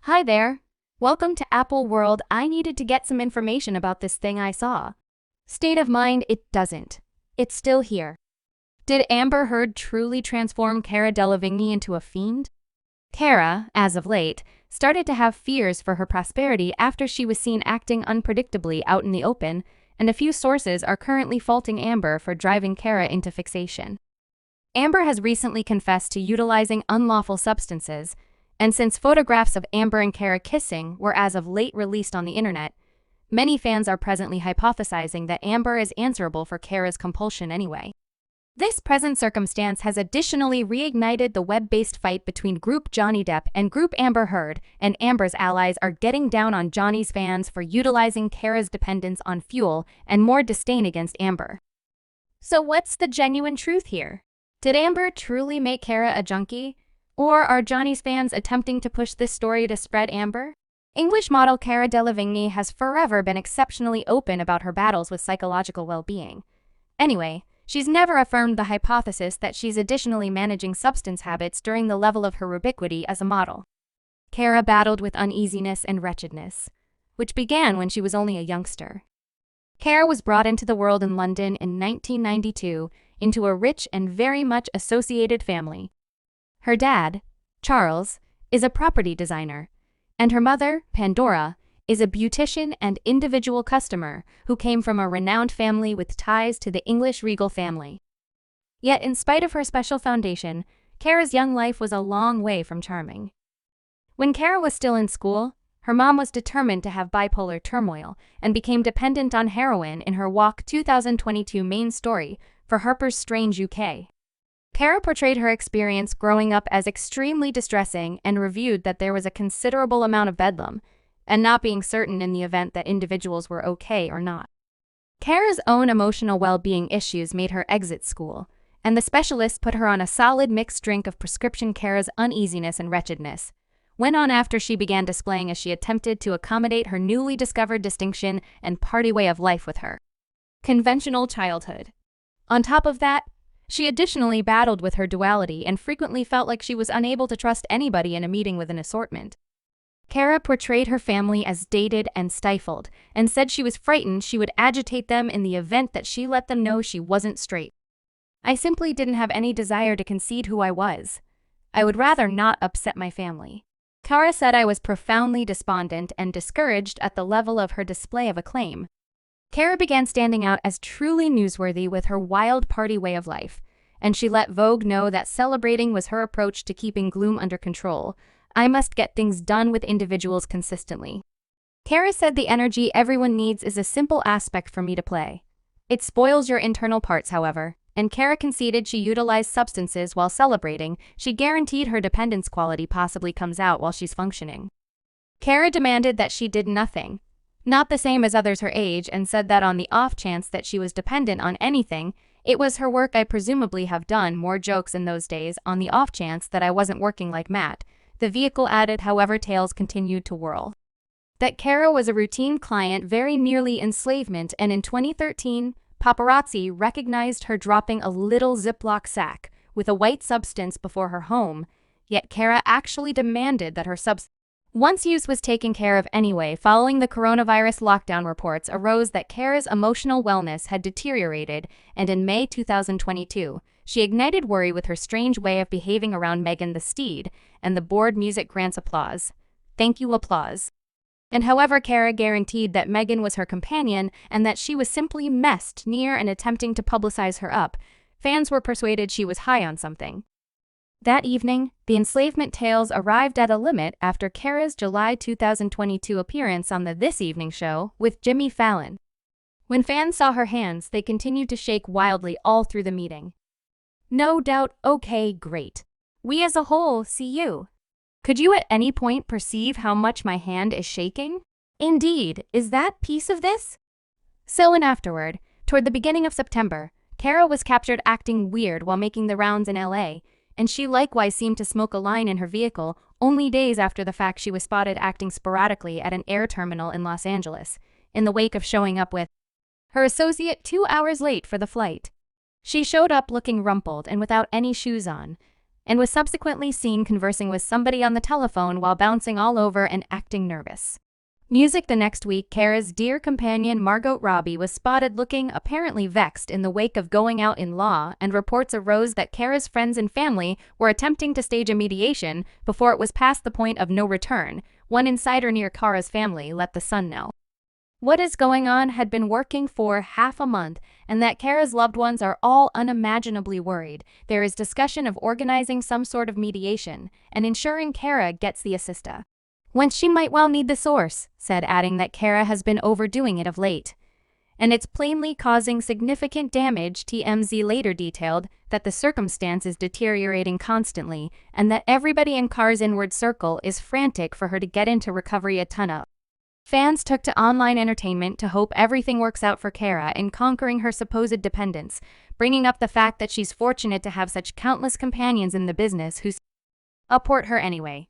Hi there. Welcome to Apple World. I needed to get some information about this thing I saw. State of mind, it doesn't. It's still here. Did Amber Heard truly transform Cara Delevingne into a fiend? Cara, as of late, started to have fears for her prosperity after she was seen acting unpredictably out in the open, and a few sources are currently faulting Amber for driving Cara into fixation. Amber has recently confessed to utilizing unlawful substances, and since photographs of Amber and Cara kissing were as of late released on the internet, many fans are presently hypothesizing that Amber is answerable for Cara's compulsion anyway. This present circumstance has additionally reignited the web-based fight between Group Johnny Depp and Group Amber Heard, and Amber's allies are getting down on Johnny's fans for utilizing Cara's dependence on fuel and more disdain against Amber. So what's the genuine truth here? Did Amber truly make Cara a junkie? Or are Johnny's fans attempting to push this story to spread Amber? English model Cara Delevingne has forever been exceptionally open about her battles with psychological well-being. Anyway, she's never affirmed the hypothesis that she's additionally managing substance habits during the level of her ubiquity as a model. Cara battled with uneasiness and wretchedness, which began when she was only a youngster. Cara was brought into the world in London in 1992 into a rich and very much associated family. Her dad, Charles, is a property designer, and her mother, Pandora, is a beautician and individual customer who came from a renowned family with ties to the English regal family. Yet, in spite of her special foundation, Cara's young life was a long way from charming. When Cara was still in school, her mom was determined to have bipolar turmoil and became dependent on heroin in her Walk 2022 main story for Harper's Strange UK. Cara portrayed her experience growing up as extremely distressing and reviewed that there was a considerable amount of bedlam, and not being certain in the event that individuals were okay or not. Cara's own emotional well-being issues made her exit school, and the specialist put her on a solid mixed drink of prescription. Cara's uneasiness and wretchedness went on after she began displaying as she attempted to accommodate her newly discovered distinction and party way of life with her conventional childhood. On top of that, she additionally battled with her duality and frequently felt like she was unable to trust anybody in a meeting with an assortment. Cara portrayed her family as dated and stifled, and said she was frightened she would agitate them in the event that she let them know she wasn't straight. I simply didn't have any desire to concede who I was. I would rather not upset my family. Cara said I was profoundly despondent and discouraged at the level of her display of acclaim. Cara began standing out as truly newsworthy with her wild party way of life, and she let Vogue know that celebrating was her approach to keeping gloom under control. I must get things done with individuals consistently. Cara said the energy everyone needs is a simple aspect for me to play. It spoils your internal parts, however, and Cara conceded she utilized substances while celebrating. She guaranteed her dependence quality possibly comes out while she's functioning. Cara demanded that she did nothing, not the same as others her age, and said that on the off chance that she was dependent on anything, it was her work. I presumably have done more jokes in those days on the off chance that I wasn't working like Matt. The vehicle added, however, tales continued to whirl that Cara was a routine client, very nearly enslavement, and in 2013, paparazzi recognized her dropping a little Ziploc sack with a white substance before her home, yet Cara actually demanded that her once use was taken care of anyway. Following the coronavirus lockdown, reports arose that Cara's emotional wellness had deteriorated, and in May 2022, she ignited worry with her strange way of behaving around Megan the Steed, and the board music grants applause. Thank you, applause. And however, Cara guaranteed that Megan was her companion and that she was simply messed near and attempting to publicize her up. Fans were persuaded she was high on something. That evening, the enslavement tales arrived at a limit after Cara's July 2022 appearance on the This Evening Show with Jimmy Fallon. When fans saw her hands, they continued to shake wildly all through the meeting. No doubt, okay, great. We as a whole see you. Could you at any point perceive how much my hand is shaking? Indeed, is that piece of this? So and afterward, toward the beginning of September, Cara was captured acting weird while making the rounds in LA, and she likewise seemed to smoke a line in her vehicle only days after the fact. She was spotted acting sporadically at an air terminal in Los Angeles, in the wake of showing up with her associate 2 hours late for the flight. She showed up looking rumpled and without any shoes on, and was subsequently seen conversing with somebody on the telephone while bouncing all over and acting nervous. Music. The next week, Cara's dear companion Margot Robbie was spotted looking apparently vexed in the wake of going out in law, and reports arose that Cara's friends and family were attempting to stage a mediation before it was past the point of no return. One insider near Cara's family let The Sun know what is going on had been working for half a month, and that Cara's loved ones are all unimaginably worried. There is discussion of organizing some sort of mediation and ensuring Cara gets the assista when she might well need the source, said, adding that Cara has been overdoing it of late, and it's plainly causing significant damage. TMZ later detailed that the circumstance is deteriorating constantly and that everybody in Cara's inward circle is frantic for her to get into recovery. A ton of fans took to online entertainment to hope everything works out for Cara in conquering her supposed dependence, bringing up the fact that she's fortunate to have such countless companions in the business who support her anyway.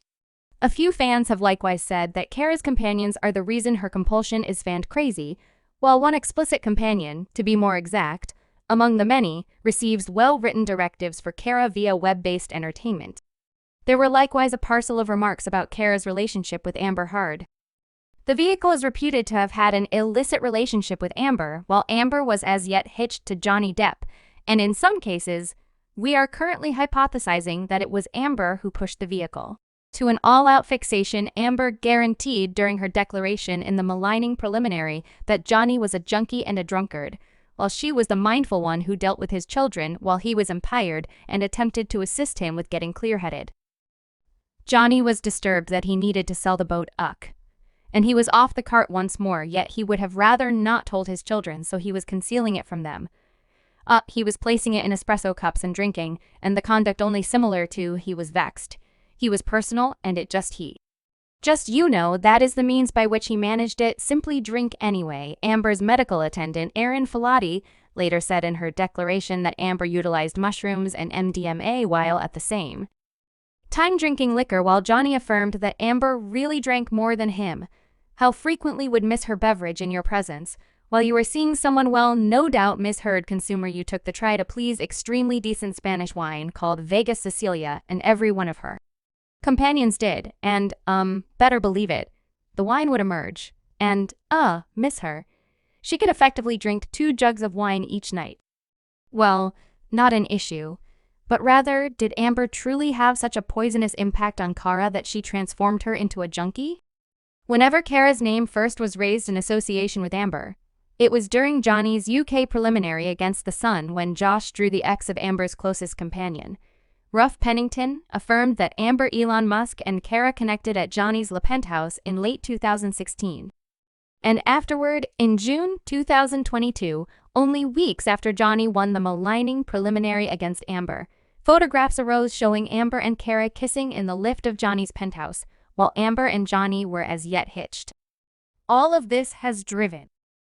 A few fans have likewise said that Cara's companions are the reason her compulsion is fan crazy, while one explicit companion, to be more exact, among the many, receives well-written directives for Cara via web-based entertainment. There were likewise a parcel of remarks about Cara's relationship with Amber Heard. The vehicle is reputed to have had an illicit relationship with Amber, while Amber was as yet hitched to Johnny Depp, and in some cases, we are currently hypothesizing that it was Amber who pushed the vehicle to an all-out fixation. Amber guaranteed during her declaration in the maligning preliminary that Johnny was a junkie and a drunkard, while she was the mindful one who dealt with his children while he was impaired and attempted to assist him with getting clear-headed. Johnny was disturbed that he needed to sell the boat and he was off the cart once more, yet he would have rather not told his children, so he was concealing it from them. He was placing it in espresso cups and drinking, and the conduct only similar to he was vexed. He was personal, and it just that is the means by which he managed it. Simply drink anyway. Amber's medical attendant, Erin Filati, later said in her declaration that Amber utilized mushrooms and MDMA while at the same time drinking liquor, while Johnny affirmed that Amber really drank more than him. How frequently would miss her beverage in your presence while you were seeing someone? Well, no doubt misheard consumer, you took the try to please extremely decent Spanish wine called Vegas Sicilia, and every one of her companions did, and, better believe it, the wine would emerge, and, miss her. She could effectively drink 2 jugs of wine each night. Well, not an issue, but rather, did Amber truly have such a poisonous impact on Cara that she transformed her into a junkie? Whenever Cara's name first was raised in association with Amber, it was during Johnny's UK preliminary against The Sun, when Josh Drew, the ex of Amber's closest companion, Ruff Pennington, affirmed that Amber, Elon Musk, and Cara connected at Johnny's Le Penthouse in late 2016. And afterward, in June 2022, only weeks after Johnny won the maligning preliminary against Amber, photographs arose showing Amber and Cara kissing in the lift of Johnny's penthouse, while Amber and Johnny were as yet hitched. All of this has driven